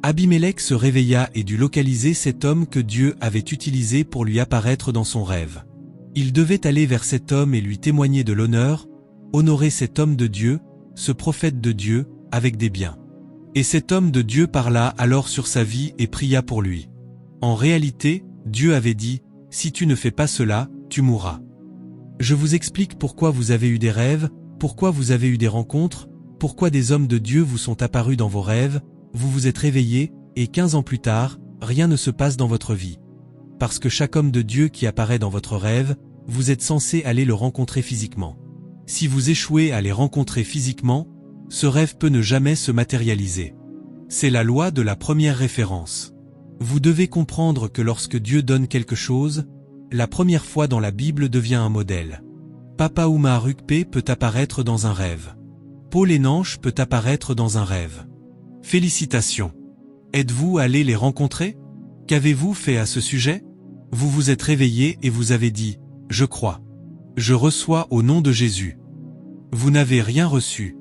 Abimélec se réveilla et dut localiser cet homme que Dieu avait utilisé pour lui apparaître dans son rêve. Il devait aller vers cet homme et lui témoigner de l'honneur, honorer cet homme de Dieu, ce prophète de Dieu, avec des biens. Et cet homme de Dieu parla alors sur sa vie et pria pour lui. En réalité, Dieu avait dit, « Si tu ne fais pas cela, tu mourras. » Je vous explique pourquoi vous avez eu des rêves, pourquoi vous avez eu des rencontres, pourquoi des hommes de Dieu vous sont apparus dans vos rêves, vous vous êtes réveillés, et 15 ans plus tard, rien ne se passe dans votre vie. Parce que chaque homme de Dieu qui apparaît dans votre rêve, vous êtes censé aller le rencontrer physiquement. Si vous échouez à les rencontrer physiquement, ce rêve peut ne jamais se matérialiser. C'est la loi de la première référence. Vous devez comprendre que lorsque Dieu donne quelque chose, la première fois dans la Bible devient un modèle. Papa Ouma Rukpe peut apparaître dans un rêve. Paul Enanche peut apparaître dans un rêve. Félicitations. Êtes-vous allé les rencontrer? Qu'avez-vous fait à ce sujet? Vous vous êtes réveillé et vous avez dit, « Je crois. Je reçois au nom de Jésus. » Vous n'avez rien reçu.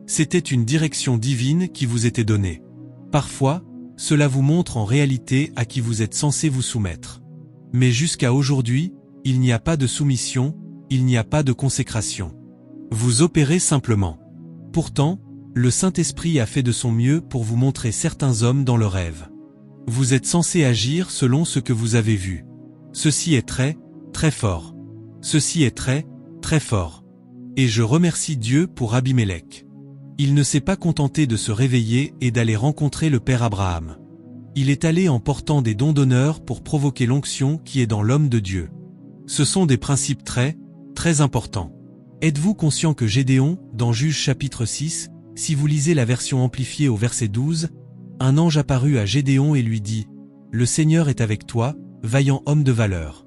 C'était une direction divine qui vous était donnée. Parfois, cela vous montre en réalité à qui vous êtes censé vous soumettre. Mais jusqu'à aujourd'hui, il n'y a pas de soumission, il n'y a pas de consécration. Vous opérez simplement. Pourtant, le Saint-Esprit a fait de son mieux pour vous montrer certains hommes dans le rêve. Vous êtes censé agir selon ce que vous avez vu. Ceci est très, très fort. Ceci est très, très fort. Et je remercie Dieu pour Abimélec. Il ne s'est pas contenté de se réveiller et d'aller rencontrer le Père Abraham. Il est allé en portant des dons d'honneur pour provoquer l'onction qui est dans l'homme de Dieu. Ce sont des principes très, très importants. Êtes-vous conscient que Gédéon, dans Juges chapitre 6, si vous lisez la version amplifiée au verset 12, un ange apparut à Gédéon et lui dit « Le Seigneur est avec toi, vaillant homme de valeur. »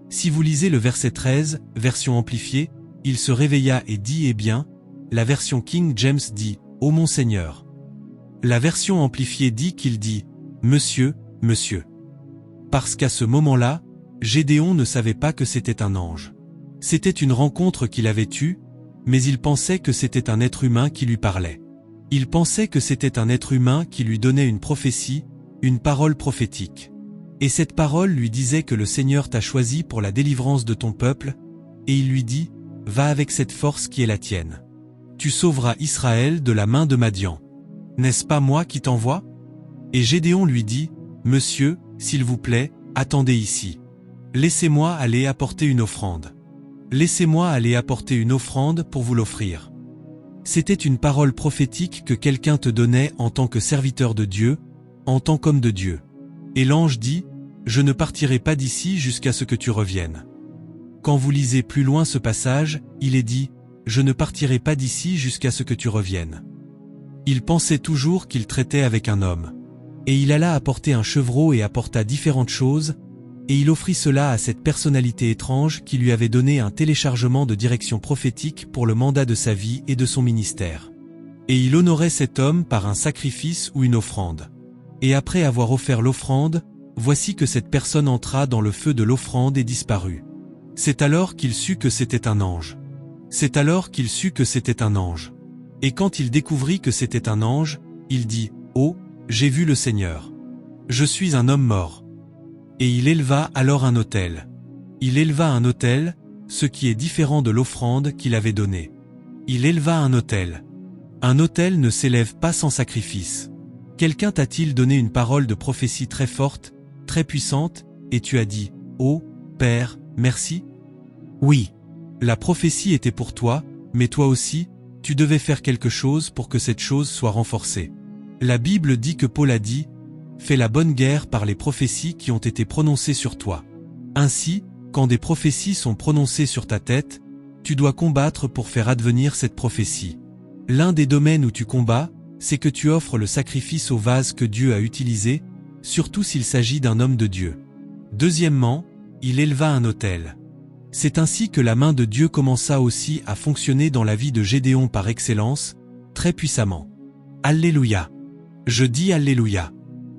Si vous lisez le verset 13, version amplifiée, il se réveilla et dit « Eh bien », la version King James dit « Ô mon Seigneur ». La version amplifiée dit qu'il dit « Monsieur, monsieur ». Parce qu'à ce moment-là, Gédéon ne savait pas que c'était un ange. C'était une rencontre qu'il avait eue, mais il pensait que c'était un être humain qui lui parlait. Il pensait que c'était un être humain qui lui donnait une prophétie, une parole prophétique. Et cette parole lui disait que le Seigneur t'a choisi pour la délivrance de ton peuple, et il lui dit « Va avec cette force qui est la tienne. Tu sauveras Israël de la main de Madian. N'est-ce pas moi qui t'envoie » Et Gédéon lui dit « Monsieur, s'il vous plaît, attendez ici. Laissez-moi aller apporter une offrande. Laissez-moi aller apporter une offrande pour vous l'offrir. » C'était une parole prophétique que quelqu'un te donnait en tant que serviteur de Dieu, en tant qu'homme de Dieu. Et l'ange dit « Je ne partirai pas d'ici jusqu'à ce que tu reviennes. » Quand vous lisez plus loin ce passage, il est dit « Je ne partirai pas d'ici jusqu'à ce que tu reviennes. » Il pensait toujours qu'il traitait avec un homme. Et il alla apporter un chevreau et apporta différentes choses, et il offrit cela à cette personnalité étrange qui lui avait donné un téléchargement de direction prophétique pour le mandat de sa vie et de son ministère. Et il honorait cet homme par un sacrifice ou une offrande. Et après avoir offert l'offrande, voici que cette personne entra dans le feu de l'offrande et disparut. C'est alors qu'il sut que c'était un ange. C'est alors qu'il sut que c'était un ange. Et quand il découvrit que c'était un ange, il dit « Oh, j'ai vu le Seigneur. Je suis un homme mort. » Et il éleva alors un autel. Il éleva un autel, ce qui est différent de l'offrande qu'il avait donnée. Il éleva un autel. Un autel ne s'élève pas sans sacrifice. Quelqu'un t'a-t-il donné une parole de prophétie très forte, très puissante, et tu as dit « Oh, Père, merci ?» Oui. La prophétie était pour toi, mais toi aussi, tu devais faire quelque chose pour que cette chose soit renforcée. La Bible dit que Paul a dit « Fais la bonne guerre par les prophéties qui ont été prononcées sur toi. » Ainsi, quand des prophéties sont prononcées sur ta tête, tu dois combattre pour faire advenir cette prophétie. L'un des domaines où tu combats, c'est que tu offres le sacrifice au vase que Dieu a utilisé, surtout s'il s'agit d'un homme de Dieu. Deuxièmement, il éleva un autel. C'est ainsi que la main de Dieu commença aussi à fonctionner dans la vie de Gédéon par excellence, très puissamment. Alléluia. Je dis Alléluia.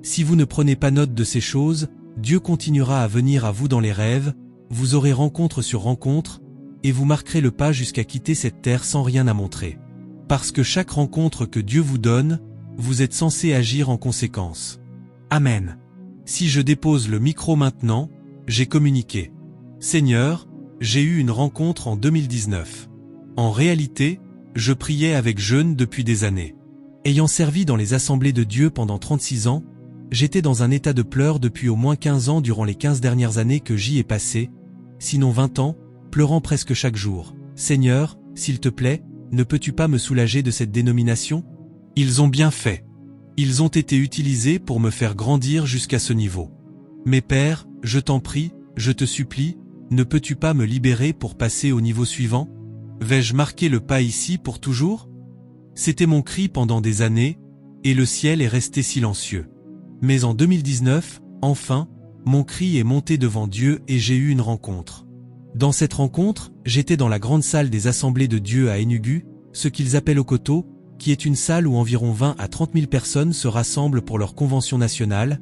Si vous ne prenez pas note de ces choses, Dieu continuera à venir à vous dans les rêves, vous aurez rencontre sur rencontre, et vous marquerez le pas jusqu'à quitter cette terre sans rien à montrer. Parce que chaque rencontre que Dieu vous donne, vous êtes censé agir en conséquence. Amen. Si je dépose le micro maintenant, j'ai communiqué. Seigneur, j'ai eu une rencontre en 2019. En réalité, je priais avec jeûne depuis des années. Ayant servi dans les assemblées de Dieu pendant 36 ans, j'étais dans un état de pleurs depuis au moins 15 ans durant les 15 dernières années que j'y ai passées, sinon 20 ans, pleurant presque chaque jour. Seigneur, s'il te plaît, ne peux-tu pas me soulager de cette dénomination? Ils ont bien fait. Ils ont été utilisés pour me faire grandir jusqu'à ce niveau. Mais Père, je t'en prie, je te supplie, ne peux-tu pas me libérer pour passer au niveau suivant? Vais-je marquer le pas ici pour toujours? C'était mon cri pendant des années, et le ciel est resté silencieux. Mais en 2019, enfin, mon cri est monté devant Dieu et j'ai eu une rencontre. Dans cette rencontre, j'étais dans la grande salle des assemblées de Dieu à Enugu, ce qu'ils appellent Okoto, qui est une salle où environ 20 à 30 000 personnes se rassemblent pour leur convention nationale,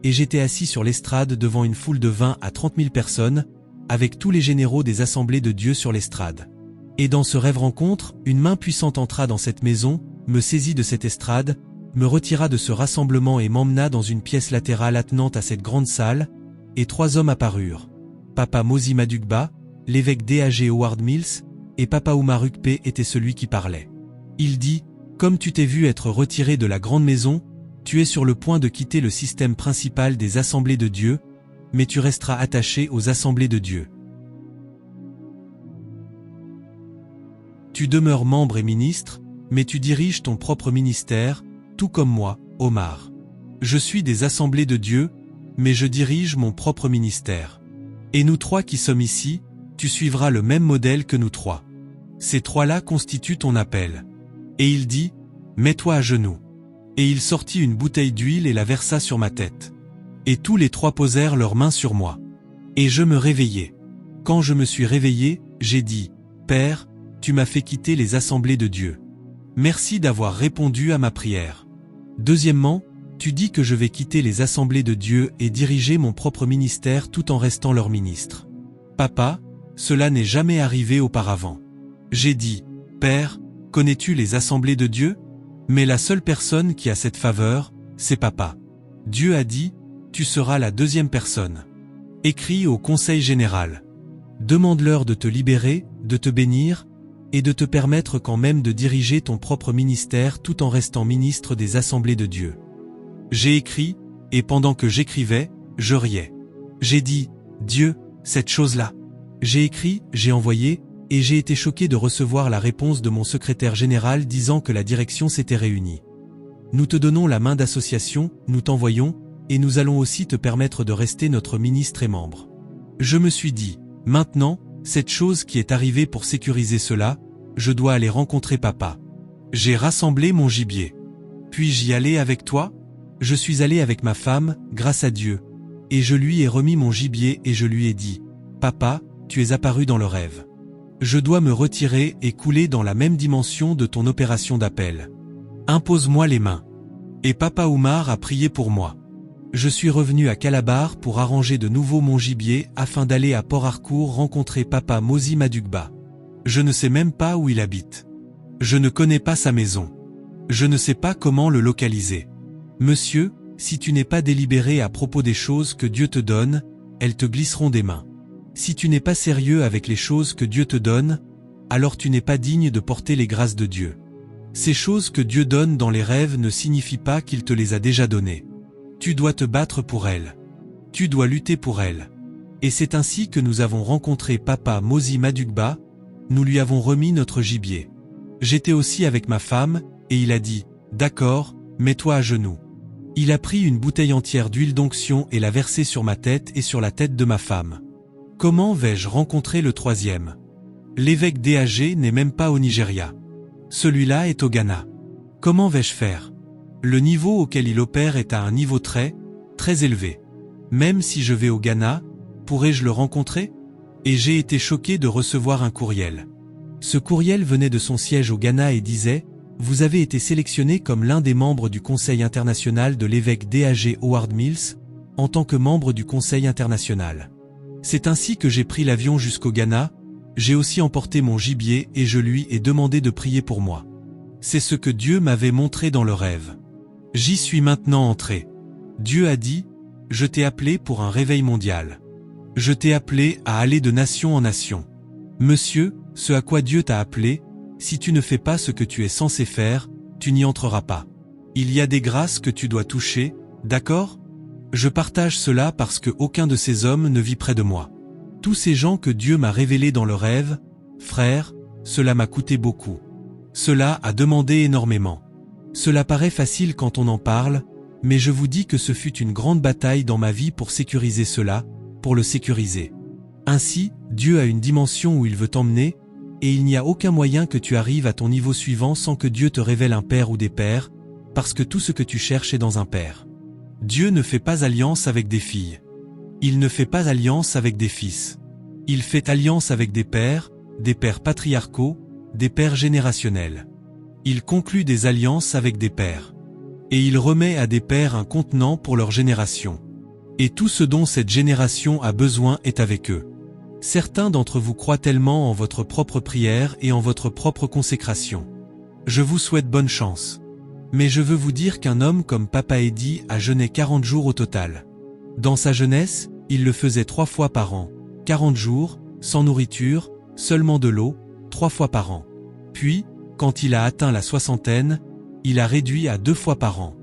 et j'étais assis sur l'estrade devant une foule de 20 à 30 000 personnes, avec tous les généraux des assemblées de Dieu sur l'estrade. Et dans ce rêve rencontre, une main puissante entra dans cette maison, me saisit de cette estrade, me retira de ce rassemblement et m'emmena dans une pièce latérale attenante à cette grande salle, et 3 hommes apparurent. Papa Mozi Madugba, l'évêque D.A.G. Howard Mills, et Papa Oumar Ukpe était celui qui parlait. Il dit: comme tu t'es vu être retiré de la grande maison, tu es sur le point de quitter le système principal des assemblées de Dieu, mais tu resteras attaché aux assemblées de Dieu. Tu demeures membre et ministre, mais tu diriges ton propre ministère, tout comme moi, Omar. Je suis des assemblées de Dieu, mais je dirige mon propre ministère. Et nous 3 qui sommes ici, tu suivras le même modèle que nous 3. Ces 3-là constituent ton appel. Et il dit: mets-toi à genoux. Et il sortit une bouteille d'huile et la versa sur ma tête. Et tous les 3 posèrent leurs mains sur moi. Et je me réveillai. Quand je me suis réveillé, j'ai dit: Père, tu m'as fait quitter les assemblées de Dieu. Merci d'avoir répondu à ma prière. Deuxièmement, tu dis que je vais quitter les assemblées de Dieu et diriger mon propre ministère tout en restant leur ministre. Papa, cela n'est jamais arrivé auparavant. J'ai dit: Père, connais-tu les assemblées de Dieu? Mais la seule personne qui a cette faveur, c'est Papa. Dieu a dit: tu seras la 2e personne. Écris au Conseil général. Demande-leur de te libérer, de te bénir, et de te permettre quand même de diriger ton propre ministère tout en restant ministre des assemblées de Dieu. J'ai écrit, et pendant que j'écrivais, je riais. J'ai dit: Dieu, cette chose-là. J'ai écrit, j'ai envoyé, et j'ai été choqué de recevoir la réponse de mon secrétaire général disant que la direction s'était réunie. Nous te donnons la main d'association, nous t'envoyons, et nous allons aussi te permettre de rester notre ministre et membre. Je me suis dit: maintenant, cette chose qui est arrivée pour sécuriser cela, je dois aller rencontrer Papa. J'ai rassemblé mon gibier. Puis-je y aller avec toi? Je suis allé avec ma femme, grâce à Dieu, et je lui ai remis mon gibier et je lui ai dit: Papa, tu es apparu dans le rêve. Je dois me retirer et couler dans la même dimension de ton opération d'appel. Impose-moi les mains. Et Papa Oumar a prié pour moi. Je suis revenu à Calabar pour arranger de nouveau mon gibier afin d'aller à Port Harcourt rencontrer Papa Mozi Madugba. Je ne sais même pas où il habite. Je ne connais pas sa maison. Je ne sais pas comment le localiser. Monsieur, si tu n'es pas délibéré à propos des choses que Dieu te donne, elles te glisseront des mains. Si tu n'es pas sérieux avec les choses que Dieu te donne, alors tu n'es pas digne de porter les grâces de Dieu. Ces choses que Dieu donne dans les rêves ne signifient pas qu'il te les a déjà données. Tu dois te battre pour elles. Tu dois lutter pour elles. Et c'est ainsi que nous avons rencontré Papa Mozi Madugba, nous lui avons remis notre gibier. J'étais aussi avec ma femme, et il a dit: d'accord, mets-toi à genoux. Il a pris une bouteille entière d'huile d'onction et l'a versée sur ma tête et sur la tête de ma femme. Comment vais-je rencontrer le 3e? L'évêque D.A.G. n'est même pas au Nigeria. Celui-là est au Ghana. Comment vais-je faire? Le niveau auquel il opère est à un niveau très élevé. Même si je vais au Ghana, pourrais-je le rencontrer? Et j'ai été choqué de recevoir un courriel. Ce courriel venait de son siège au Ghana et disait: vous avez été sélectionné comme l'un des membres du Conseil international de l'évêque D.A.G. Howard Mills, en tant que membre du Conseil international. C'est ainsi que j'ai pris l'avion jusqu'au Ghana, j'ai aussi emporté mon gibier et je lui ai demandé de prier pour moi. C'est ce que Dieu m'avait montré dans le rêve. J'y suis maintenant entré. Dieu a dit, je t'ai appelé pour un réveil mondial. Je t'ai appelé à aller de nation en nation. Monsieur, ce à quoi Dieu t'a appelé, si tu ne fais pas ce que tu es censé faire, tu n'y entreras pas. Il y a des grâces que tu dois toucher, d'accord? Je partage cela parce que aucun de ces hommes ne vit près de moi. Tous ces gens que Dieu m'a révélés dans le rêve, frère, cela m'a coûté beaucoup. Cela a demandé énormément. Cela paraît facile quand on en parle, mais je vous dis que ce fut une grande bataille dans ma vie pour sécuriser cela, pour le sécuriser. Ainsi, Dieu a une dimension où il veut t'emmener, et il n'y a aucun moyen que tu arrives à ton niveau suivant sans que Dieu te révèle un père ou des pères, parce que tout ce que tu cherches est dans un père. Dieu ne fait pas alliance avec des filles. Il ne fait pas alliance avec des fils. Il fait alliance avec des pères patriarcaux, des pères générationnels. Il conclut des alliances avec des pères. Et il remet à des pères un contenant pour leur génération. Et tout ce dont cette génération a besoin est avec eux. Certains d'entre vous croient tellement en votre propre prière et en votre propre consécration. Je vous souhaite bonne chance. Mais je veux vous dire qu'un homme comme Papa Eddy a jeûné 40 jours au total. Dans sa jeunesse, il le faisait 3 fois par an, 40 jours, sans nourriture, seulement de l'eau, 3 fois par an. Puis, quand il a atteint la soixantaine, il a réduit à 2 fois par an.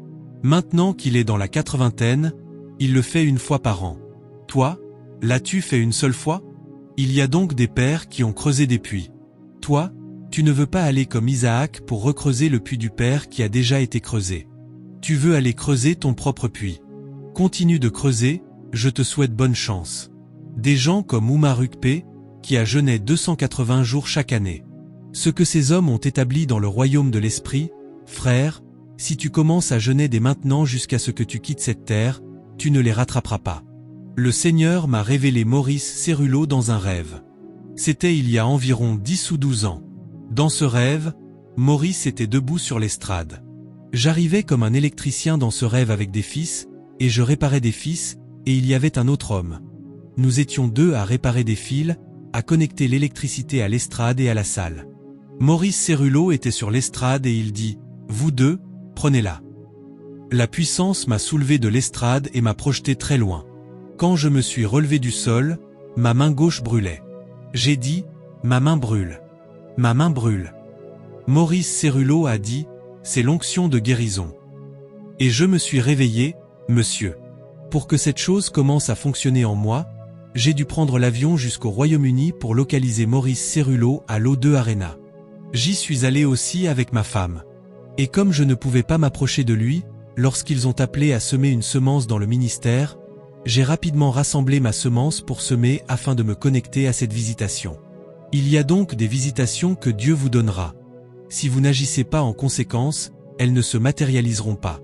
Maintenant qu'il est dans la 80aine, il le fait 1 fois par an. Toi, l'as-tu fait 1 seule fois? Il y a donc des pères qui ont creusé des puits. Toi, tu ne veux pas aller comme Isaac pour recreuser le puits du père qui a déjà été creusé. Tu veux aller creuser ton propre puits. Continue de creuser, je te souhaite bonne chance. Des gens comme Oumar Ukpe, qui a jeûné 280 jours chaque année. Ce que ces hommes ont établi dans le royaume de l'esprit, frère, si tu commences à jeûner dès maintenant jusqu'à ce que tu quittes cette terre, tu ne les rattraperas pas. Le Seigneur m'a révélé Maurice Cerullo dans un rêve. C'était il y a environ 10 ou 12 ans. Dans ce rêve, Maurice était debout sur l'estrade. J'arrivais comme un électricien dans ce rêve avec des fils, et je réparais des fils, et il y avait un autre homme. Nous étions 2 à réparer des fils, à connecter l'électricité à l'estrade et à la salle. Maurice Cerullo était sur l'estrade et il dit « Vous 2, prenez-la ». La puissance m'a soulevé de l'estrade et m'a projeté très loin. Quand je me suis relevé du sol, ma main gauche brûlait. J'ai dit « Ma main brûle. Ma main brûle ». Maurice Cerullo a dit « C'est l'onction de guérison ». Et je me suis réveillé, monsieur. Pour que cette chose commence à fonctionner en moi, j'ai dû prendre l'avion jusqu'au Royaume-Uni pour localiser Maurice Cerullo à l'O2 Arena. J'y suis allé aussi avec ma femme. Et comme je ne pouvais pas m'approcher de lui, lorsqu'ils ont appelé à semer une semence dans le ministère, j'ai rapidement rassemblé ma semence pour semer afin de me connecter à cette visitation. Il y a donc des visitations que Dieu vous donnera. Si vous n'agissez pas en conséquence, elles ne se matérialiseront pas.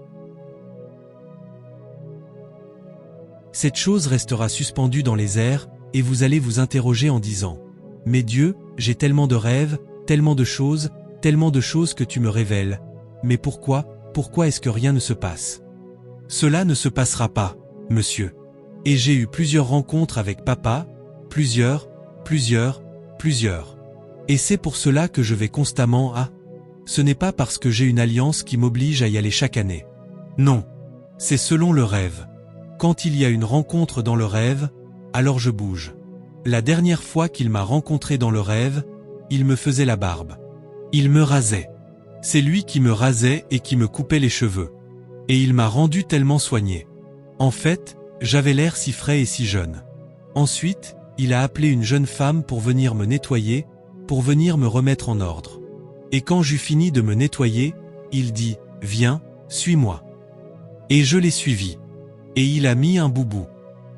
Cette chose restera suspendue dans les airs, et vous allez vous interroger en disant « Mais Dieu, j'ai tellement de rêves, tellement de choses que tu me révèles. Mais pourquoi est-ce que rien ne se passe? Cela ne se passera pas, monsieur. Et j'ai eu plusieurs rencontres avec papa, plusieurs. Et c'est pour cela que je vais constamment à... Ce n'est pas parce que j'ai une alliance qui m'oblige à y aller chaque année. Non. C'est selon le rêve. Quand il y a une rencontre dans le rêve, alors je bouge. La dernière fois qu'il m'a rencontré dans le rêve, il me faisait la barbe. Il me rasait. C'est lui qui me rasait et qui me coupait les cheveux. Et il m'a rendu tellement soigné. En fait, j'avais l'air si frais et si jeune. Ensuite, il a appelé une jeune femme pour venir me nettoyer, pour venir me remettre en ordre. Et quand j'eus fini de me nettoyer, il dit « Viens, suis-moi ». Et je l'ai suivi. Et il a mis un boubou.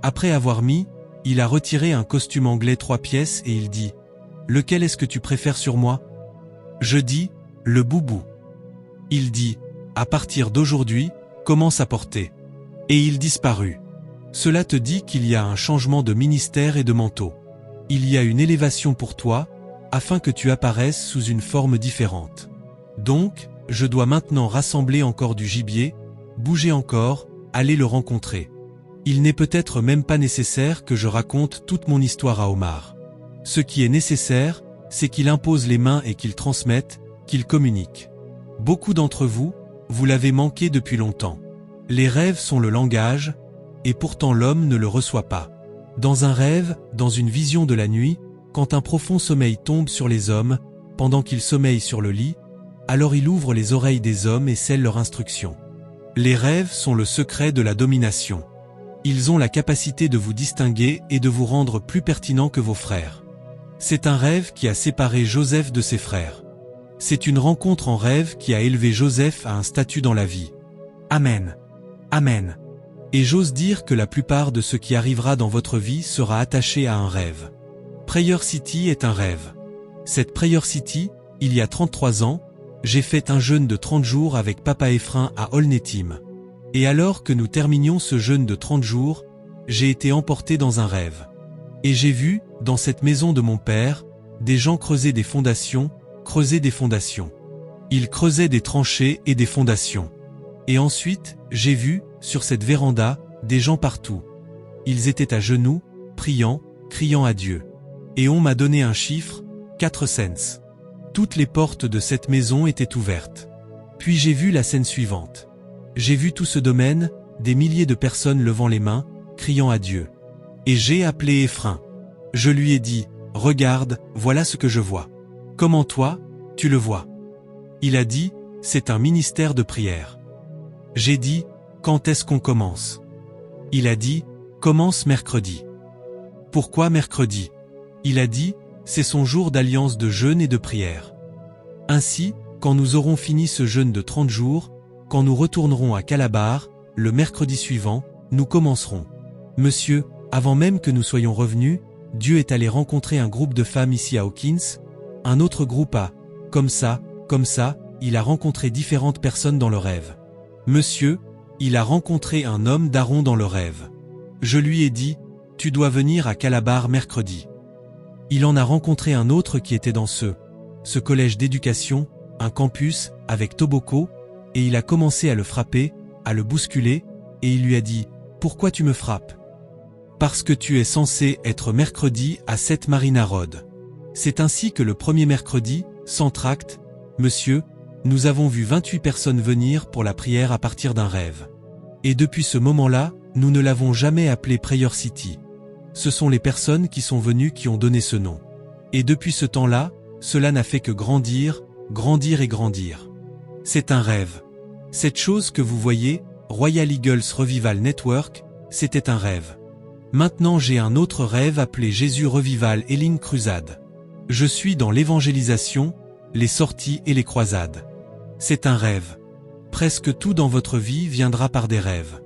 Après avoir mis, il a retiré un costume anglais 3 pièces et il dit « Lequel est-ce que tu préfères sur moi ?» Je dis « Le boubou ». Il dit « À partir d'aujourd'hui, commence à porter ». Et il disparut. Cela te dit qu'il y a un changement de ministère et de manteau. Il y a une élévation pour toi, afin que tu apparaisses sous une forme différente. Donc, je dois maintenant rassembler encore du gibier, bouger encore, aller le rencontrer. Il n'est peut-être même pas nécessaire que je raconte toute mon histoire à Omar. Ce qui est nécessaire, c'est qu'il impose les mains et qu'il transmette, qu'il communique. Beaucoup d'entre vous, vous l'avez manqué depuis longtemps. Les rêves sont le langage, et pourtant l'homme ne le reçoit pas. Dans un rêve, dans une vision de la nuit, quand un profond sommeil tombe sur les hommes, pendant qu'ils sommeillent sur le lit, alors il ouvre les oreilles des hommes et scelle leur instruction. Les rêves sont le secret de la domination. Ils ont la capacité de vous distinguer et de vous rendre plus pertinent que vos frères. C'est un rêve qui a séparé Joseph de ses frères. C'est une rencontre en rêve qui a élevé Joseph à un statut dans la vie. Amen. Amen. Et j'ose dire que la plupart de ce qui arrivera dans votre vie sera attaché à un rêve. Prayer City est un rêve. Cette Prayer City, il y a 33 ans, j'ai fait un jeûne de 30 jours avec Papa Ephraim à Olnetim. Et alors que nous terminions ce jeûne de 30 jours, j'ai été emporté dans un rêve. Et j'ai vu, dans cette maison de mon père, des gens creuser des fondations. Ils creusaient des tranchées et des fondations. Et ensuite, j'ai vu, sur cette véranda, des gens partout. Ils étaient à genoux, priant, criant à Dieu. Et on m'a donné un chiffre, 4 cents. Toutes les portes de cette maison étaient ouvertes. Puis j'ai vu la scène suivante. J'ai vu tout ce domaine, des milliers de personnes levant les mains, criant à Dieu. Et j'ai appelé Ephraim. Je lui ai dit, « Regarde, voilà ce que je vois. Comment toi, tu le vois ?» Il a dit, « C'est un ministère de prière. » J'ai dit, « Quand est-ce qu'on commence ?» Il a dit, « Commence mercredi. » Pourquoi mercredi? Il a dit, « C'est son jour d'alliance de jeûne et de prière. » Ainsi, quand nous aurons fini ce jeûne de 30 jours, quand nous retournerons à Calabar, le mercredi suivant, nous commencerons. Monsieur, avant même que nous soyons revenus, Dieu est allé rencontrer un groupe de femmes ici à Hawkins, un autre groupe à, comme ça, il a rencontré différentes personnes dans le rêve. Monsieur, il a rencontré un homme d'Aaron dans le rêve. Je lui ai dit, tu dois venir à Calabar mercredi. Il en a rencontré un autre qui était dans ce collège d'éducation, un campus, avec Toboko, et il a commencé à le frapper, à le bousculer, et il lui a dit, « Pourquoi tu me frappes ? Parce que tu es censé être mercredi à 7 Marina Road. » C'est ainsi que le premier mercredi, sans tract, monsieur, nous avons vu 28 personnes venir pour la prière à partir d'un rêve. Et depuis ce moment-là, nous ne l'avons jamais appelé Prayer City. Ce sont les personnes qui sont venues qui ont donné ce nom. Et depuis ce temps-là, cela n'a fait que grandir, grandir et grandir. C'est un rêve. Cette chose que vous voyez, Royal Eagles Revival Network, c'était un rêve. Maintenant j'ai un autre rêve appelé Jésus Revival Healing Crusade. Je suis dans l'évangélisation, les sorties et les croisades. C'est un rêve. Presque tout dans votre vie viendra par des rêves.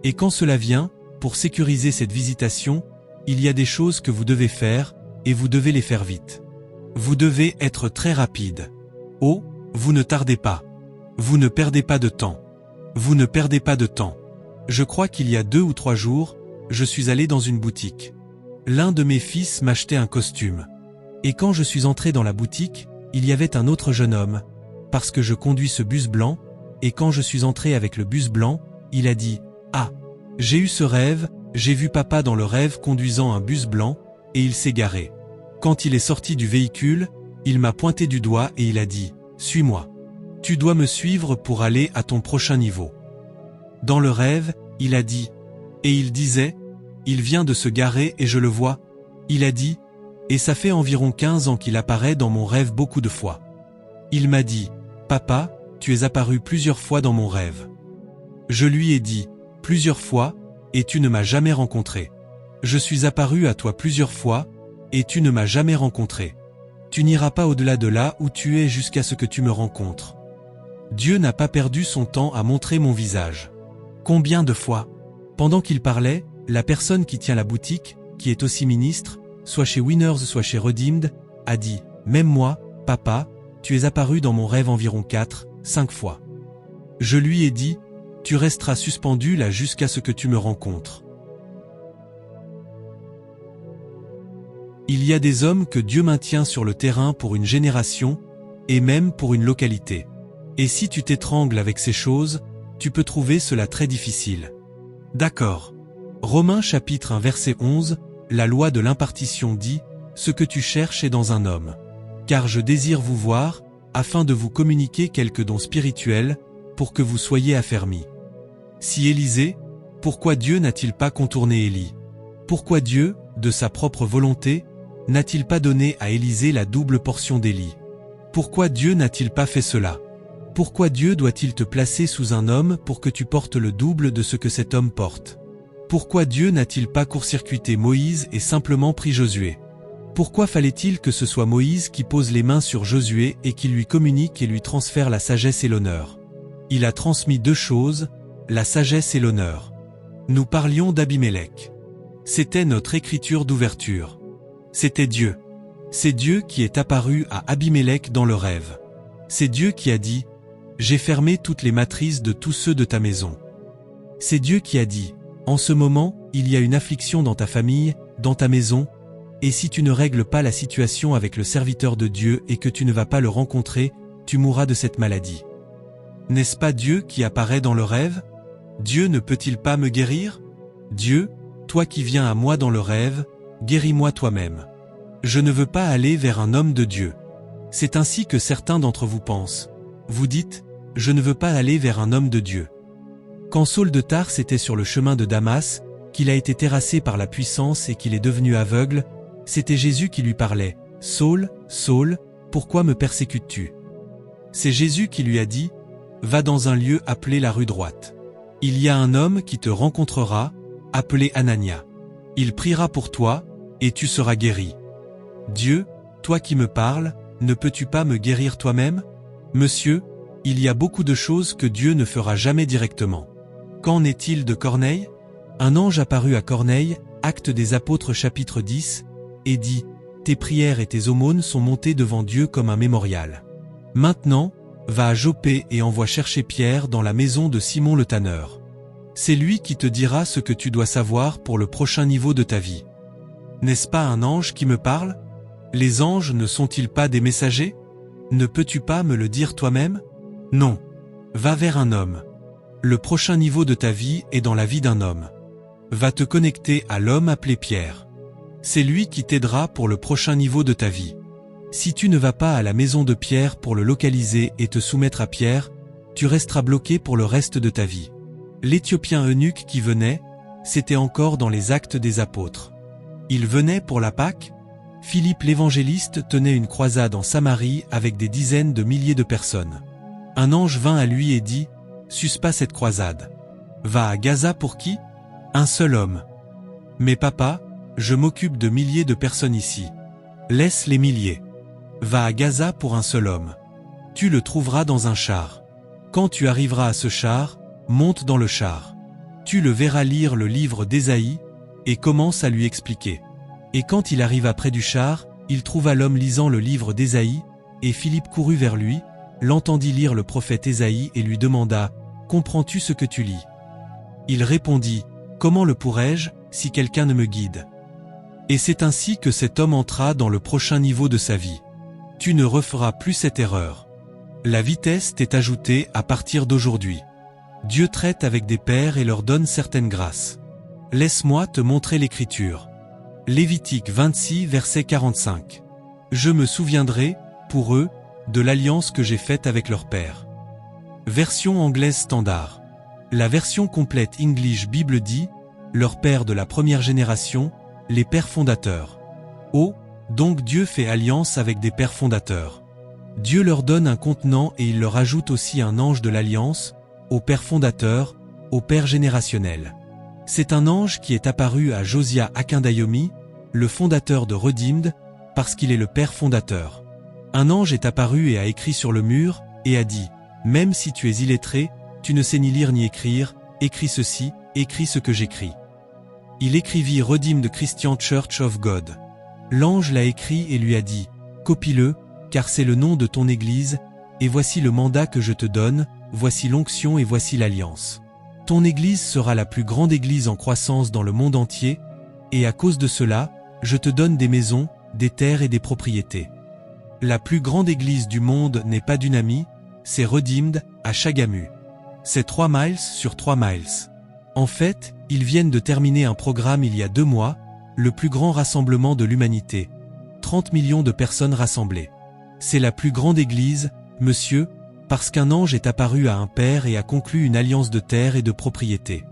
Et quand cela vient, pour sécuriser cette visitation, il y a des choses que vous devez faire, et vous devez les faire vite. Vous devez être très rapide. Oh, vous ne tardez pas. Vous ne perdez pas de temps. Vous ne perdez pas de temps. Je crois qu'il y a 2 ou 3 jours, je suis allé dans une boutique. L'un de mes fils m'achetait un costume. Et quand je suis entré dans la boutique, il y avait un autre jeune homme, parce que je conduis ce bus blanc, et quand je suis entré avec le bus blanc, il a dit « Ah, j'ai eu ce rêve, j'ai vu papa dans le rêve conduisant un bus blanc, et il s'est garé. Quand il est sorti du véhicule, il m'a pointé du doigt et il a dit « Suis-moi. Tu dois me suivre pour aller à ton prochain niveau. » Dans le rêve, il a dit, et il disait, il vient de se garer et je le vois, il a dit, et ça fait environ 15 ans qu'il apparaît dans mon rêve beaucoup de fois. Il m'a dit, papa, tu es apparu plusieurs fois dans mon rêve. Je lui ai dit, plusieurs fois, et tu ne m'as jamais rencontré. Je suis apparu à toi plusieurs fois, et tu ne m'as jamais rencontré. Tu n'iras pas au-delà de là où tu es jusqu'à ce que tu me rencontres. Dieu n'a pas perdu son temps à montrer mon visage. Combien de fois? Pendant qu'il parlait, la personne qui tient la boutique, qui est aussi ministre, soit chez Winners soit chez Redeemed, a dit « Même moi, papa, tu es apparu dans mon rêve environ 4, 5 fois. » Je lui ai dit « Tu resteras suspendu là jusqu'à ce que tu me rencontres. » Il y a des hommes que Dieu maintient sur le terrain pour une génération, et même pour une localité. Et si tu t'étrangles avec ces choses, tu peux trouver cela très difficile. D'accord. Romains chapitre 1 verset 11, la loi de l'impartition dit, « Ce que tu cherches est dans un homme. Car je désire vous voir, afin de vous communiquer quelques dons spirituels, pour que vous soyez affermis. Si Élisée, pourquoi Dieu n'a-t-il pas contourné Élie? Pourquoi Dieu, de sa propre volonté, n'a-t-il pas donné à Élisée la double portion d'Élie? Pourquoi Dieu n'a-t-il pas fait cela? Pourquoi Dieu doit-il te placer sous un homme pour que tu portes le double de ce que cet homme porte? Pourquoi Dieu n'a-t-il pas court-circuité Moïse et simplement pris Josué? Pourquoi fallait-il que ce soit Moïse qui pose les mains sur Josué et qui lui communique et lui transfère la sagesse et l'honneur? Il a transmis deux choses, la sagesse et l'honneur. Nous parlions d'Abimélec. C'était notre écriture d'ouverture. C'était Dieu. C'est Dieu qui est apparu à Abimélec dans le rêve. C'est Dieu qui a dit « J'ai fermé toutes les matrices de tous ceux de ta maison ». C'est Dieu qui a dit « En ce moment, il y a une affliction dans ta famille, dans ta maison, et si tu ne règles pas la situation avec le serviteur de Dieu et que tu ne vas pas le rencontrer, tu mourras de cette maladie. » N'est-ce pas Dieu qui apparaît dans le rêve? Dieu ne peut-il pas me guérir? Dieu, toi qui viens à moi dans le rêve, guéris-moi toi-même. Je ne veux pas aller vers un homme de Dieu. C'est ainsi que certains d'entre vous pensent. Vous dites, je ne veux pas aller vers un homme de Dieu. Quand Saul de Tarse était sur le chemin de Damas, qu'il a été terrassé par la puissance et qu'il est devenu aveugle, c'était Jésus qui lui parlait. Saul, Saul, pourquoi me persécutes-tu? C'est Jésus qui lui a dit, va dans un lieu appelé la rue droite. Il y a un homme qui te rencontrera, appelé Anania. Il priera pour toi, et tu seras guéri. Dieu, toi qui me parles, ne peux-tu pas me guérir toi-même? Monsieur, il y a beaucoup de choses que Dieu ne fera jamais directement. Qu'en est-il de Corneille? Un ange apparut à Corneille, Actes des Apôtres chapitre 10, et dit, tes prières et tes aumônes sont montées devant Dieu comme un mémorial. Maintenant, va à Joppé et envoie chercher Pierre dans la maison de Simon le tanneur. C'est lui qui te dira ce que tu dois savoir pour le prochain niveau de ta vie. N'est-ce pas un ange qui me parle? Les anges ne sont-ils pas des messagers? Ne peux-tu pas me le dire toi-même? Non. Va vers un homme. Le prochain niveau de ta vie est dans la vie d'un homme. Va te connecter à l'homme appelé Pierre. C'est lui qui t'aidera pour le prochain niveau de ta vie. Si tu ne vas pas à la maison de Pierre pour le localiser et te soumettre à Pierre, tu resteras bloqué pour le reste de ta vie. L'Éthiopien eunuque qui venait, c'était encore dans les Actes des Apôtres. Il venait pour la Pâque. Philippe l'évangéliste tenait une croisade en Samarie avec des dizaines de milliers de personnes. Un ange vint à lui et dit, « Suce pas cette croisade. Va à Gaza pour qui? Un seul homme. Mais papa, je m'occupe de milliers de personnes ici. Laisse les milliers. Va à Gaza pour un seul homme. Tu le trouveras dans un char. Quand tu arriveras à ce char, monte dans le char. Tu le verras lire le livre d'Ésaïe, et commence à lui expliquer. Et quand il arriva près du char, il trouva l'homme lisant le livre d'Ésaïe, et Philippe courut vers lui, l'entendit lire le prophète Ésaïe et lui demanda, « Comprends-tu ce que tu lis ?» Il répondit, « Comment le pourrais-je, si quelqu'un ne me guide ?» Et c'est ainsi que cet homme entra dans le prochain niveau de sa vie. Tu ne referas plus cette erreur. La vitesse t'est ajoutée à partir d'aujourd'hui. Dieu traite avec des pères et leur donne certaines grâces. Laisse-moi te montrer l'Écriture. Lévitique 26 verset 45. Je me souviendrai, pour eux, de l'alliance que j'ai faite avec leur père. Version anglaise standard. La version complète English Bible dit, leur père de la première génération, les pères fondateurs. Oh, donc Dieu fait alliance avec des pères fondateurs. Dieu leur donne un contenant et il leur ajoute aussi un ange de l'alliance, au père fondateur, au père générationnel. C'est un ange qui est apparu à Josiah Akindayomi, le fondateur de Redeemed, parce qu'il est le père fondateur. Un ange est apparu et a écrit sur le mur, et a dit, « Même si tu es illettré, tu ne sais ni lire ni écrire, écris ceci, écris ce que j'écris. » Il écrivit Redeemed Christian Church of God. L'ange l'a écrit et lui a dit, « Copie-le, car c'est le nom de ton Église, et voici le mandat que je te donne, voici l'onction et voici l'alliance. Ton Église sera la plus grande Église en croissance dans le monde entier, et à cause de cela, je te donne des maisons, des terres et des propriétés. La plus grande Église du monde n'est pas d'Unami, c'est Redeemed, à Chagamu. C'est 3 miles sur 3 miles. En fait, ils viennent de terminer un programme il y a 2 mois, le plus grand rassemblement de l'humanité. 30 millions de personnes rassemblées. C'est la plus grande église, monsieur, Parce qu'un ange est apparu à un père et a conclu une alliance de terre et de propriété.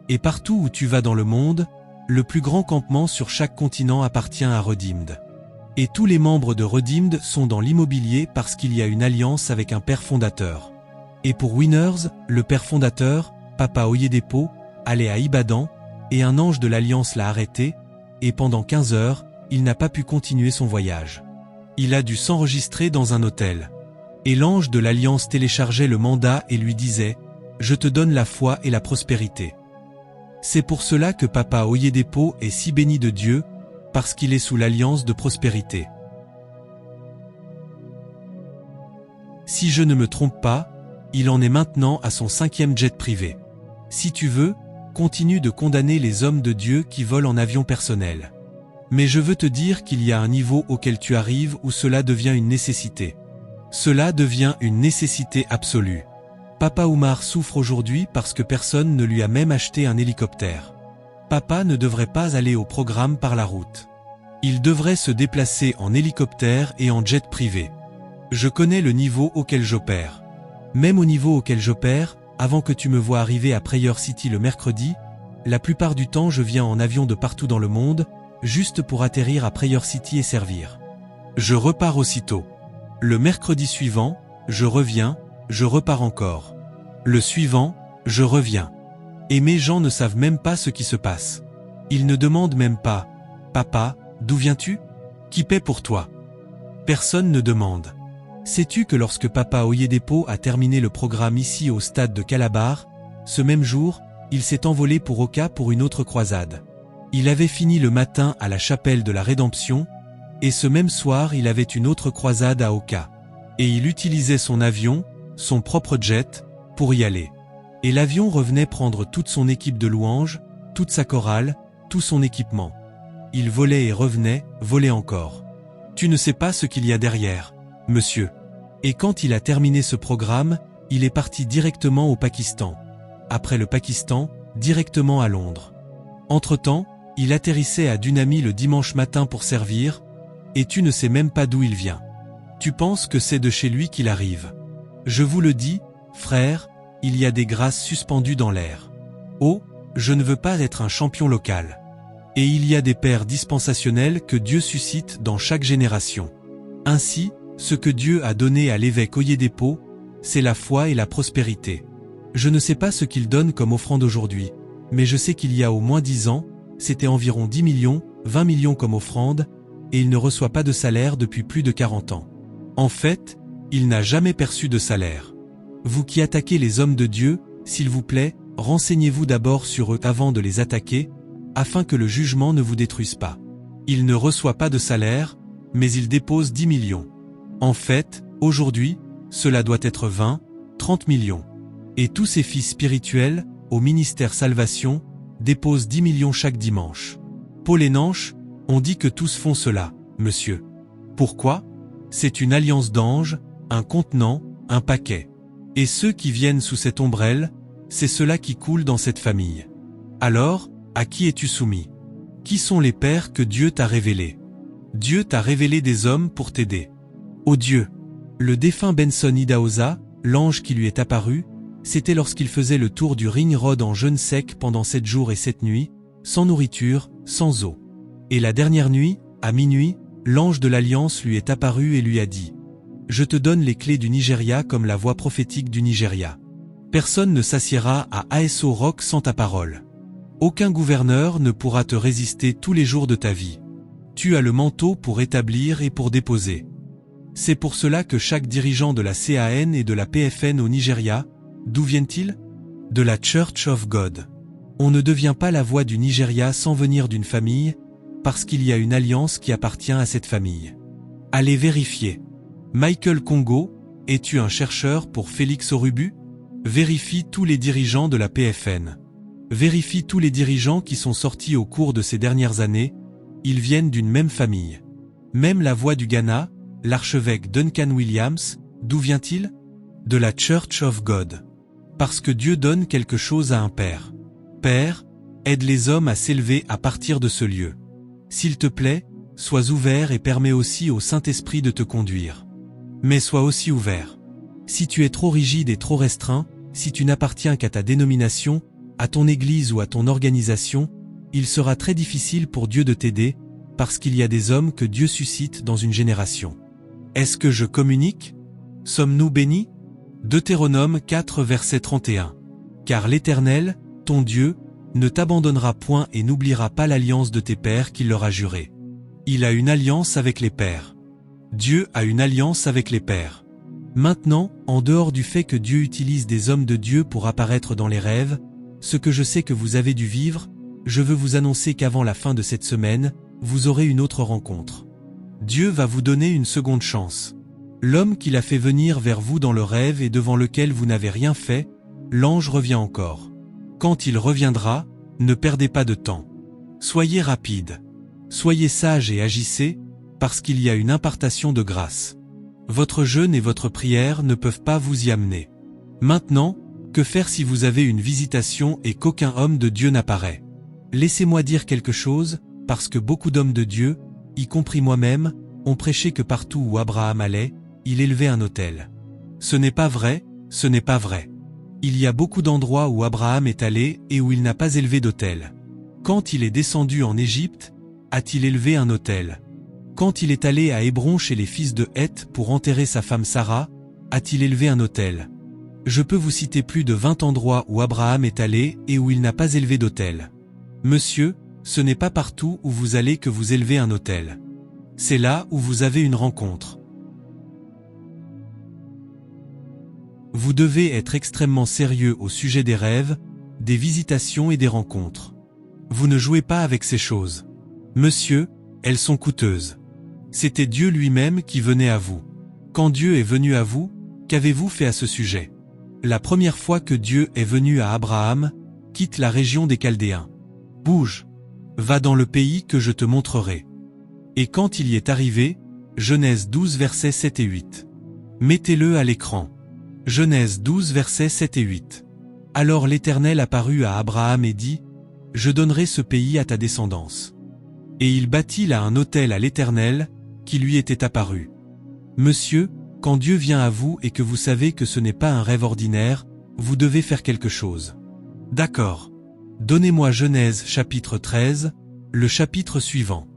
Et partout où tu vas dans le monde, le plus grand campement sur chaque continent appartient à Redeemed. Et tous les membres de Redeemed sont dans l'immobilier parce qu'il y a une alliance avec un père fondateur. Et pour Winners, le père fondateur, Papa Oyedepo, allait à Ibadan, et un ange de l'alliance l'a arrêté, et pendant 15 heures, il n'a pas pu continuer son voyage. Il a dû s'enregistrer dans un hôtel. Et l'ange de l'alliance téléchargeait le mandat et lui disait « Je te donne la foi et la prospérité ». C'est pour cela que Papa Oyedepo est si béni de Dieu, parce qu'il est sous l'alliance de prospérité. Si je ne me trompe pas, il en est maintenant à son 5e jet privé. Si tu veux, continue de condamner les hommes de Dieu qui volent en avion personnel. Mais je veux te dire qu'il y a un niveau auquel tu arrives où cela devient une nécessité. Cela devient une nécessité absolue. Papa Oumar souffre aujourd'hui parce que personne ne lui a même acheté un hélicoptère. Papa ne devrait pas aller au programme par la route. Il devrait se déplacer en hélicoptère et en jet privé. Je connais le niveau auquel j'opère. Même au niveau auquel j'opère, avant que tu me vois arriver à Prayer City le mercredi, la plupart du temps je viens en avion de partout dans le monde, juste pour atterrir à Prayer City et servir. Je repars aussitôt. Le mercredi suivant, je reviens, je repars encore. Le suivant, je reviens. Et mes gens ne savent même pas ce qui se passe. Ils ne demandent même pas « Papa, d'où viens-tu? Qui paie pour toi ?» Personne ne demande. Sais-tu que lorsque Papa Oyedepo a terminé le programme ici au stade de Calabar, ce même jour, il s'est envolé pour Oka pour une autre croisade. Il avait fini le matin à la chapelle de la Rédemption, et ce même soir il avait une autre croisade à Oka. Et il utilisait son avion, son propre jet, pour y aller. Et l'avion revenait prendre toute son équipe de louanges, toute sa chorale, tout son équipement. Il volait et revenait, volait encore. Tu ne sais pas ce qu'il y a derrière, monsieur. Et quand il a terminé ce programme, il est parti directement au Pakistan. Après le Pakistan, directement à Londres. Entre-temps, il atterrissait à Dunami le dimanche matin pour servir, et tu ne sais même pas d'où il vient. Tu penses que c'est de chez lui qu'il arrive. Je vous le dis, frère, il y a des grâces suspendues dans l'air. Oh, je ne veux pas être un champion local. Et il y a des pères dispensationels que Dieu suscite dans chaque génération. Ainsi, ce que Dieu a donné à l'évêque Oyedepo, c'est la foi et la prospérité. Je ne sais pas ce qu'il donne comme offrande aujourd'hui, mais je sais qu'il y a au moins 10 ans, c'était environ 10 millions, 20 millions comme offrande, et il ne reçoit pas de salaire depuis plus de 40 ans. En fait, il n'a jamais perçu de salaire. Vous qui attaquez les hommes de Dieu, s'il vous plaît, renseignez-vous d'abord sur eux avant de les attaquer, afin que le jugement ne vous détruise pas. Il ne reçoit pas de salaire, mais il dépose 10 millions. En fait, aujourd'hui, cela doit être 20, 30 millions. Et tous ses fils spirituels, au ministère Salvation, déposent 10 millions chaque dimanche. Paul et Nanche, on dit que tous font cela, monsieur. Pourquoi? C'est une alliance d'anges, un contenant, un paquet. Et ceux qui viennent sous cette ombrelle, c'est cela qui coule dans cette famille. Alors, à qui es-tu soumis? Qui sont les pères que Dieu t'a révélés? Dieu t'a révélé des hommes pour t'aider. Ô Dieu! Le défunt Benson Idahosa, l'ange qui lui est apparu, c'était lorsqu'il faisait le tour du Ring Road en jeûne sec pendant 7 jours et 7 nuits, sans nourriture, sans eau. Et la dernière nuit, à minuit, l'ange de l'Alliance lui est apparu et lui a dit « Je te donne les clés du Nigeria comme la voix prophétique du Nigeria. Personne ne s'assiera à ASO Rock sans ta parole. Aucun gouverneur ne pourra te résister tous les jours de ta vie. Tu as le manteau pour établir et pour déposer. » C'est pour cela que chaque dirigeant de la CAN et de la PFN au Nigeria, d'où viennent-ils? De la Church of God. On ne devient pas la voix du Nigeria sans venir d'une famille, parce qu'il y a une alliance qui appartient à cette famille. Allez vérifier. Michael Congo, es-tu un chercheur pour Félix Orubu? Vérifie tous les dirigeants de la PFN. Vérifie tous les dirigeants qui sont sortis au cours de ces dernières années, ils viennent d'une même famille. Même la voix du Ghana, l'archevêque Duncan Williams, d'où vient-il? De la Church of God. Parce que Dieu donne quelque chose à un père. Père, aide les hommes à s'élever à partir de ce lieu. S'il te plaît, sois ouvert et permets aussi au Saint-Esprit de te conduire. Mais sois aussi ouvert. Si tu es trop rigide et trop restreint, si tu n'appartiens qu'à ta dénomination, à ton église ou à ton organisation, il sera très difficile pour Dieu de t'aider, parce qu'il y a des hommes que Dieu suscite dans une génération. Est-ce que je communique? Sommes-nous bénis? Deutéronome 4 verset 31. Car l'Éternel, ton Dieu, ne t'abandonnera point et n'oubliera pas l'alliance de tes pères qu'il leur a jurée. Il a une alliance avec les pères. Dieu a une alliance avec les pères. Maintenant, en dehors du fait que Dieu utilise des hommes de Dieu pour apparaître dans les rêves, ce que je sais que vous avez dû vivre, je veux vous annoncer qu'avant la fin de cette semaine, vous aurez une autre rencontre. Dieu va vous donner une seconde chance. L'homme qu'il a fait venir vers vous dans le rêve et devant lequel vous n'avez rien fait, l'ange revient encore. Quand il reviendra, ne perdez pas de temps. Soyez rapide. Soyez sage et agissez, parce qu'il y a une impartation de grâce. Votre jeûne et votre prière ne peuvent pas vous y amener. Maintenant, que faire si vous avez une visitation et qu'aucun homme de Dieu n'apparaît? Laissez-moi dire quelque chose, parce que beaucoup d'hommes de Dieu, y compris moi-même, ont prêché que partout où Abraham allait, il élevait un autel. Ce n'est pas vrai, ce n'est pas vrai. Il y a beaucoup d'endroits où Abraham est allé et où il n'a pas élevé d'autel. Quand il est descendu en Égypte, a-t-il élevé un autel? Quand il est allé à Hébron chez les fils de Heth pour enterrer sa femme Sarah, a-t-il élevé un autel? Je peux vous citer plus de 20 endroits où Abraham est allé et où il n'a pas élevé d'autel. Monsieur, ce n'est pas partout où vous allez que vous élevez un autel. C'est là où vous avez une rencontre. Vous devez être extrêmement sérieux au sujet des rêves, des visitations et des rencontres. Vous ne jouez pas avec ces choses. Monsieur, elles sont coûteuses. C'était Dieu lui-même qui venait à vous. Quand Dieu est venu à vous, qu'avez-vous fait à ce sujet? La première fois que Dieu est venu à Abraham, quitte la région des Chaldéens. Bouge. Va dans le pays que je te montrerai. Et quand il y est arrivé, Genèse 12 versets 7 et 8. Mettez-le à l'écran. Genèse 12 versets 7 et 8. Alors l'Éternel apparut à Abraham et dit, « Je donnerai ce pays à ta descendance. » Et il bâtit là un autel à l'Éternel, qui lui était apparu. Monsieur, quand Dieu vient à vous et que vous savez que ce n'est pas un rêve ordinaire, vous devez faire quelque chose. D'accord. Donnez-moi Genèse chapitre 13, le chapitre suivant.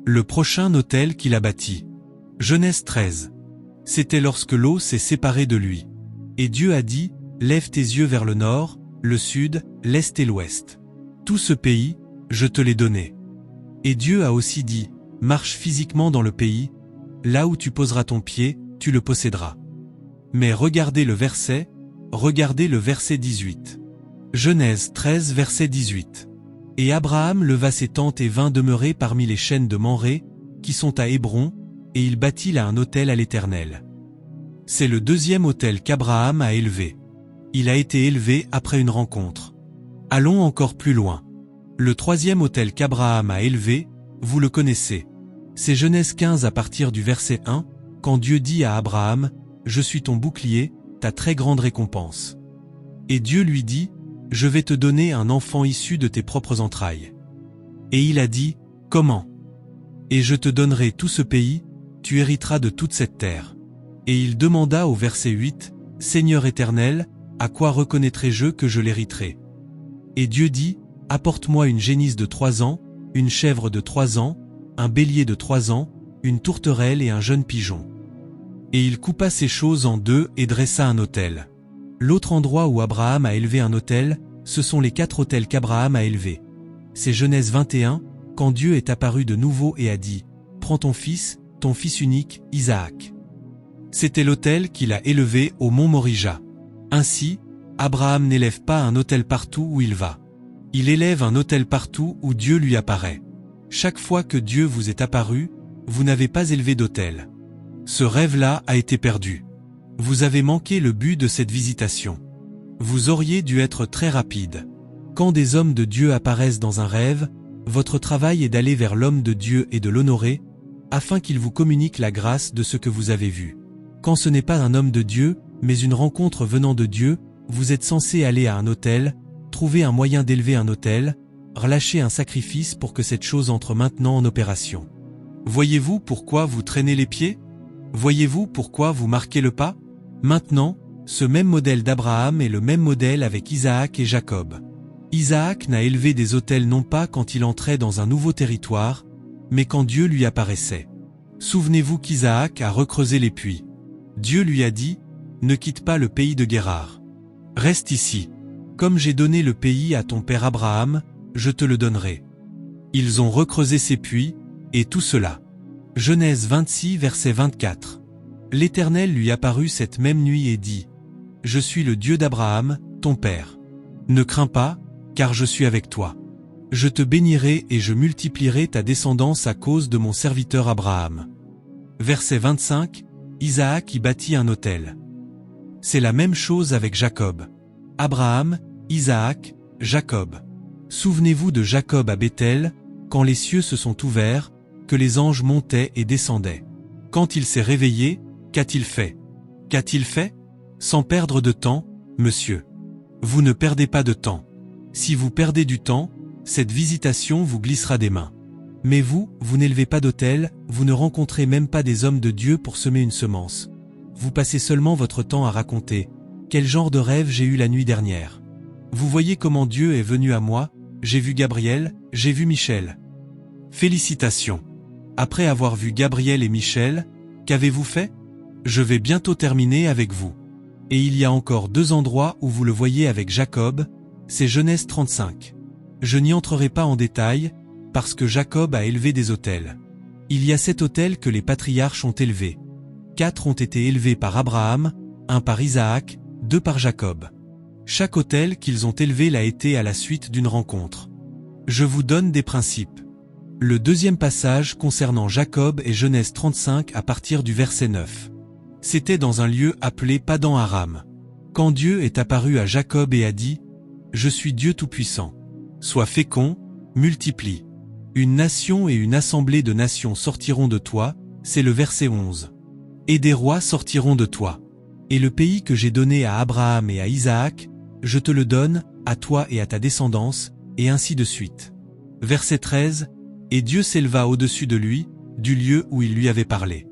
Le prochain autel qu'il a bâti. Genèse 13. C'était lorsque l'eau s'est séparée de lui. Et Dieu a dit, lève tes yeux vers le nord, le sud, l'est et l'ouest. Tout ce pays, je te l'ai donné. Et Dieu a aussi dit, marche physiquement dans le pays, là où tu poseras ton pied, tu le posséderas. Mais regardez le verset 18. Genèse 13 verset 18. Et Abraham leva ses tentes et vint demeurer parmi les chênes de Mamré, qui sont à Hébron, et il bâtit là un autel à l'Éternel. C'est le deuxième autel qu'Abraham a élevé. Il a été élevé après une rencontre. Allons encore plus loin. Le troisième autel qu'Abraham a élevé, vous le connaissez. C'est Genèse 15 à partir du verset 1, quand Dieu dit à Abraham, « Je suis ton bouclier, ta très grande récompense. » Et Dieu lui dit, « Je vais te donner un enfant issu de tes propres entrailles. » Et il a dit, « Comment? Et je te donnerai tout ce pays, tu hériteras de toute cette terre. » Et il demanda au verset 8, « Seigneur éternel, à quoi reconnaîtrai-je que je l'hériterai? » Et Dieu dit, « Apporte-moi une génisse de 3 ans, une chèvre de 3 ans, un bélier de 3 ans, une tourterelle et un jeune pigeon. » Et il coupa ces choses en deux et dressa un autel. L'autre endroit où Abraham a élevé un autel, ce sont les 4 autels qu'Abraham a élevés. C'est Genèse 21, quand Dieu est apparu de nouveau et a dit, « Prends ton fils unique, Isaac. » C'était l'autel qu'il a élevé au mont Morija. Ainsi, Abraham n'élève pas un autel partout où il va. Il élève un autel partout où Dieu lui apparaît. Chaque fois que Dieu vous est apparu, vous n'avez pas élevé d'autel. Ce rêve-là a été perdu. Vous avez manqué le but de cette visitation. Vous auriez dû être très rapide. Quand des hommes de Dieu apparaissent dans un rêve, votre travail est d'aller vers l'homme de Dieu et de l'honorer, afin qu'il vous communique la grâce de ce que vous avez vu. Quand ce n'est pas un homme de Dieu, mais une rencontre venant de Dieu, vous êtes censé aller à un autel, trouver un moyen d'élever un autel, relâcher un sacrifice pour que cette chose entre maintenant en opération. Voyez-vous pourquoi vous traînez les pieds? Voyez-vous pourquoi vous marquez le pas? Maintenant, Ce même modèle d'Abraham est le même modèle avec Isaac et Jacob. Isaac n'a élevé des autels non pas quand il entrait dans un nouveau territoire, mais quand Dieu lui apparaissait. Souvenez-vous qu'Isaac a recreusé les puits. Dieu lui a dit, « Ne quitte pas le pays de Guérar. Reste ici. Comme j'ai donné le pays à ton père Abraham, je te le donnerai. » Ils ont recreusé ces puits, et tout cela. Genèse 26 verset 24. L'Éternel lui apparut cette même nuit et dit, « Je suis le Dieu d'Abraham, ton père. Ne crains pas, car je suis avec toi. Je te bénirai et je multiplierai ta descendance à cause de mon serviteur Abraham. » Verset 25, Isaac y bâtit un autel. C'est la même chose avec Jacob. Abraham, Isaac, Jacob. Souvenez-vous de Jacob à Béthel, quand les cieux se sont ouverts, que les anges montaient et descendaient. Quand il s'est réveillé, qu'a-t-il fait? Qu'a-t-il fait? Sans perdre de temps, monsieur. Vous ne perdez pas de temps. Si vous perdez du temps, cette visitation vous glissera des mains. Mais vous n'élevez pas d'autel, vous ne rencontrez même pas des hommes de Dieu pour semer une semence. Vous passez seulement votre temps à raconter « Quel genre de rêve j'ai eu la nuit dernière ?» Vous voyez comment Dieu est venu à moi, j'ai vu Gabriel, j'ai vu Michel. Félicitations. Après avoir vu Gabriel et Michel, qu'avez-vous fait? Je vais bientôt terminer avec vous. Et il y a encore 2 endroits où vous le voyez avec Jacob, c'est Genèse 35. Je n'y entrerai pas en détail, parce que Jacob a élevé des autels. Il y a 7 autels que les patriarches ont élevés. 4 ont été élevés par Abraham, 1 par Isaac, 2 par Jacob. Chaque autel qu'ils ont élevé l'a été à la suite d'une rencontre. Je vous donne des principes. Le deuxième passage concernant Jacob est Genèse 35 à partir du verset 9. C'était dans un lieu appelé Padan Aram. Quand Dieu est apparu à Jacob et a dit « Je suis Dieu Tout-Puissant. Sois fécond, multiplie. Une nation et une assemblée de nations sortiront de toi », c'est le verset 11. « Et des rois sortiront de toi. Et le pays que j'ai donné à Abraham et à Isaac, je te le donne, à toi et à ta descendance, et ainsi de suite. » Verset 13. Et Dieu s'éleva au-dessus de lui, du lieu où il lui avait parlé.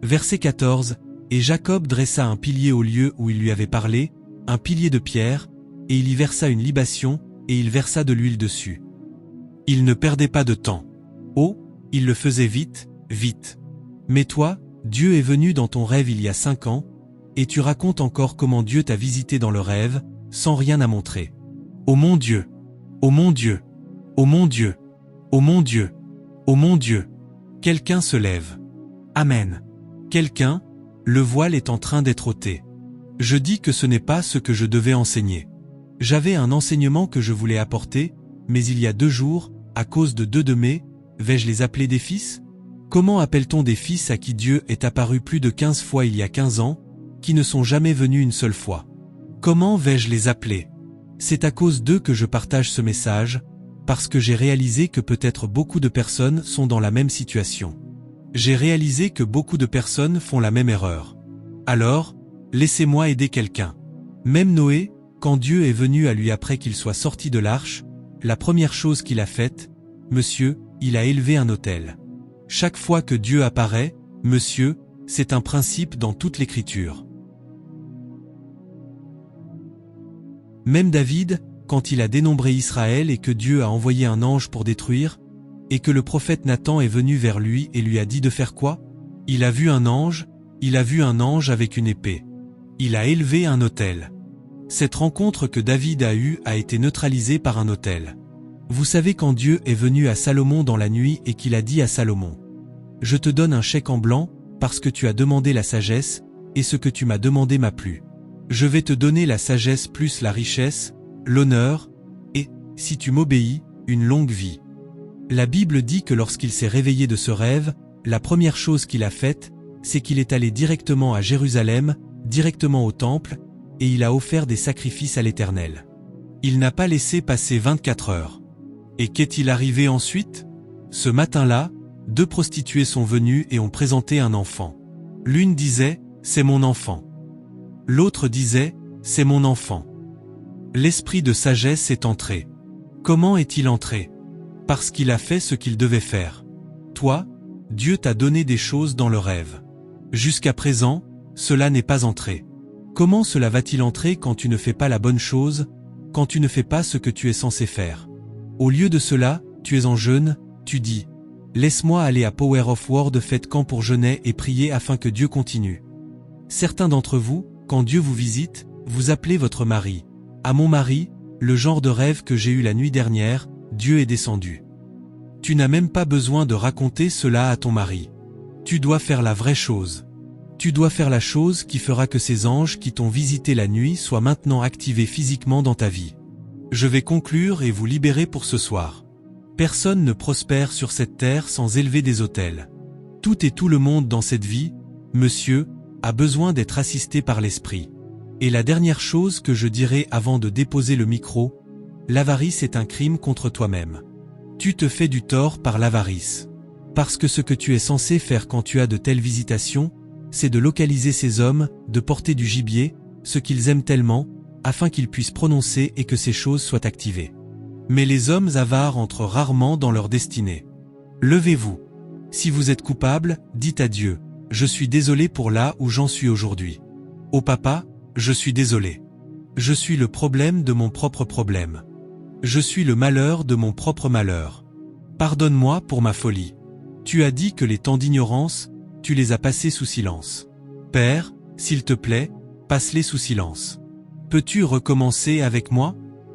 Verset 14. Et Jacob dressa un pilier au lieu où il lui avait parlé, un pilier de pierre, et il y versa une libation, et il versa de l'huile dessus. Il ne perdait pas de temps. Oh, il le faisait vite, vite. Mais toi, Dieu est venu dans ton rêve il y a 5 ans, et tu racontes encore comment Dieu t'a visité dans le rêve, sans rien à montrer. Oh mon Dieu! Oh mon Dieu! Oh mon Dieu! Oh mon Dieu! Oh mon Dieu! Quelqu'un se lève. Amen. Quelqu'un, le voile est en train d'être ôté. Je dis que ce n'est pas ce que je devais enseigner. J'avais un enseignement que je voulais apporter, mais il y a 2 jours, à cause de 2 de mes, vais-je les appeler des fils? Comment appelle-t-on des fils à qui Dieu est apparu plus de 15 fois il y a 15 ans, qui ne sont jamais venus une seule fois? Comment vais-je les appeler? C'est à cause d'eux que je partage ce message, parce que j'ai réalisé que peut-être beaucoup de personnes sont dans la même situation. J'ai réalisé que beaucoup de personnes font la même erreur. Alors, laissez-moi aider quelqu'un. Même Noé, quand Dieu est venu à lui après qu'il soit sorti de l'arche, la première chose qu'il a faite, monsieur, il a élevé un autel. Chaque fois que Dieu apparaît, monsieur, c'est un principe dans toute l'Écriture. Même David, quand il a dénombré Israël et que Dieu a envoyé un ange pour détruire, et que le prophète Nathan est venu vers lui et lui a dit de faire quoi? Il a vu un ange avec une épée. Il a élevé un autel. Cette rencontre que David a eue a été neutralisée par un autel. Vous savez quand Dieu est venu à Salomon dans la nuit et qu'il a dit à Salomon, « Je te donne un chèque en blanc, parce que tu as demandé la sagesse, et ce que tu m'as demandé m'a plu. Je vais te donner la sagesse plus la richesse, l'honneur, et, si tu m'obéis, une longue vie. » La Bible dit que lorsqu'il s'est réveillé de ce rêve, la première chose qu'il a faite, c'est qu'il est allé directement à Jérusalem, directement au temple, et il a offert des sacrifices à l'Éternel. Il n'a pas laissé passer 24 heures. Et qu'est-il arrivé ensuite? Ce matin-là, 2 prostituées sont venues et ont présenté un enfant. L'une disait, « C'est mon enfant ». L'autre disait, « C'est mon enfant ». L'esprit de sagesse est entré. Comment est-il entré? Parce qu'il a fait ce qu'il devait faire. Toi, Dieu t'a donné des choses dans le rêve. Jusqu'à présent, cela n'est pas entré. Comment cela va-t-il entrer quand tu ne fais pas la bonne chose, quand tu ne fais pas ce que tu es censé faire? Au lieu de cela, tu es en jeûne, tu dis « Laisse-moi aller à Power of Word, faites camp pour jeûner et prier afin que Dieu continue. » Certains d'entre vous, quand Dieu vous visite, vous appelez votre mari. « À mon mari, le genre de rêve que j'ai eu la nuit dernière, Dieu est descendu. » Tu n'as même pas besoin de raconter cela à ton mari. Tu dois faire la vraie chose. Tu dois faire la chose qui fera que ces anges qui t'ont visité la nuit soient maintenant activés physiquement dans ta vie. Je vais conclure et vous libérer pour ce soir. Personne ne prospère sur cette terre sans élever des autels. Tout et tout le monde dans cette vie, monsieur, a besoin d'être assisté par l'esprit. Et la dernière chose que je dirai avant de déposer le micro, l'avarice est un crime contre toi-même. Tu te fais du tort par l'avarice. Parce que ce que tu es censé faire quand tu as de telles visitations, c'est de localiser ces hommes, de porter du gibier, ce qu'ils aiment tellement, afin qu'ils puissent prononcer et que ces choses soient activées. Mais les hommes avares entrent rarement dans leur destinée. Levez-vous. Si vous êtes coupable, dites à Dieu, « Je suis désolé pour là où j'en suis aujourd'hui. Ô papa, je suis désolé. Je suis le problème de mon propre problème. Je suis le malheur de mon propre malheur. Pardonne-moi pour ma folie. Tu as dit que les temps d'ignorance, tu les as passés sous silence. Père, s'il te plaît, passe-les sous silence. Peux-tu recommencer avec moi?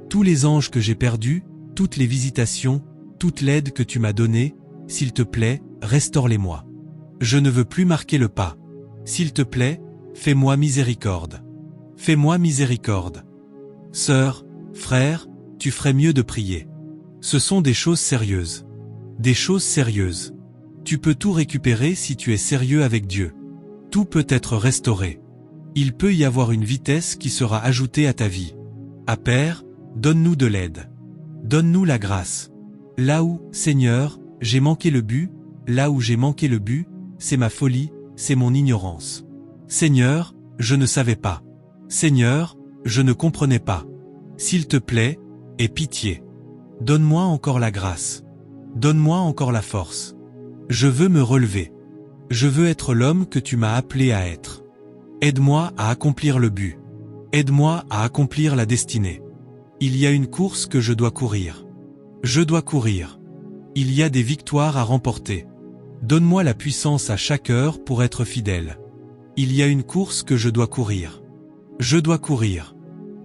Tous les anges que j'ai perdus, toutes les visitations, toute l'aide que tu m'as donnée, s'il te plaît, restaure-les-moi. Je ne veux plus marquer le pas. S'il te plaît, fais-moi miséricorde. Fais-moi miséricorde. Sœur, frère, tu ferais mieux de prier. Ce sont des choses sérieuses. Des choses sérieuses. Tu peux tout récupérer si tu es sérieux avec Dieu. Tout peut être restauré. Il peut y avoir une vitesse qui sera ajoutée à ta vie. Ah Père, donne-nous de l'aide. Donne-nous la grâce. Là où, Seigneur, j'ai manqué le but, là où j'ai manqué le but, c'est ma folie, c'est mon ignorance. Seigneur, je ne savais pas. Seigneur, je ne comprenais pas. S'il te plaît, aie pitié. Donne-moi encore la grâce. Donne-moi encore la force. Je veux me relever. Je veux être l'homme que tu m'as appelé à être. Aide-moi à accomplir le but. Aide-moi à accomplir la destinée. Il y a une course que je dois courir. Je dois courir. Il y a des victoires à remporter. Donne-moi la puissance à chaque heure pour être fidèle. Il y a une course que je dois courir. Je dois courir.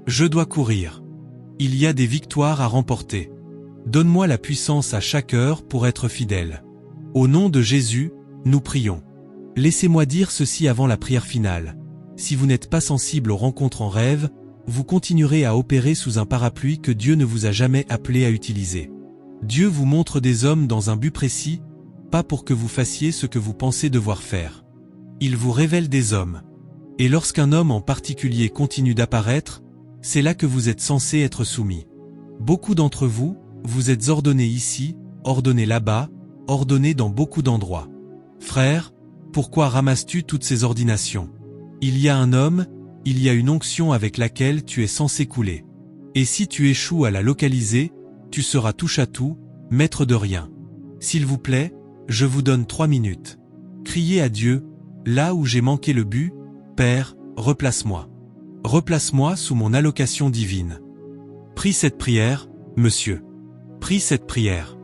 Je dois courir. Il y a des victoires à remporter. Donne-moi la puissance à chaque heure pour être fidèle. Au nom de Jésus, nous prions. Laissez-moi dire ceci avant la prière finale. Si vous n'êtes pas sensible aux rencontres en rêve, vous continuerez à opérer sous un parapluie que Dieu ne vous a jamais appelé à utiliser. Dieu vous montre des hommes dans un but précis, pas pour que vous fassiez ce que vous pensez devoir faire. Il vous révèle des hommes. Et lorsqu'un homme en particulier continue d'apparaître, c'est là que vous êtes censé être soumis. Beaucoup d'entre vous, vous êtes ordonnés ici, ordonnés là-bas, ordonnés dans beaucoup d'endroits. Frère, pourquoi ramasses-tu toutes ces ordinations? Il y a un homme, il y a une onction avec laquelle tu es censé couler. Et si tu échoues à la localiser, tu seras touche à tout, maître de rien. S'il vous plaît, je vous donne 3 minutes. Criez à Dieu, là où j'ai manqué le but, Père, replace-moi. Replace-moi sous mon allocation divine. Prie cette prière, monsieur. Prie cette prière.